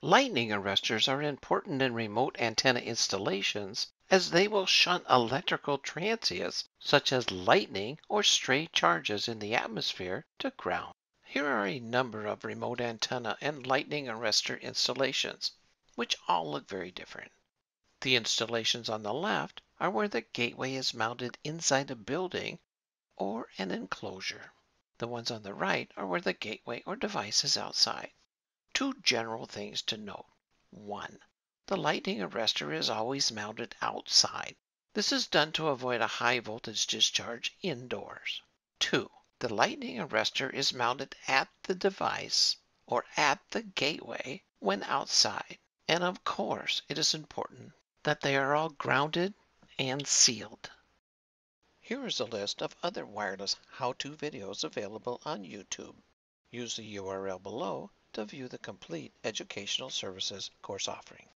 Lightning arrestors are important in remote antenna installations as they will shunt electrical transients such as lightning or stray charges in the atmosphere to ground. Here are a number of remote antenna and lightning arrestor installations, which all look very different. The installations on the left are where the gateway is mounted inside a building or an enclosure. The ones on the right are where the gateway or device is outside. Two general things to note. 1. The lightning arrestor is always mounted outside. This is done to avoid a high voltage discharge indoors. 2. The lightning arrestor is mounted at the device or at the gateway when outside. And of course, it is important that they are all grounded and sealed. Here is a list of other wireless how-to videos available on YouTube. Use the URL below to view the complete educational services course offering.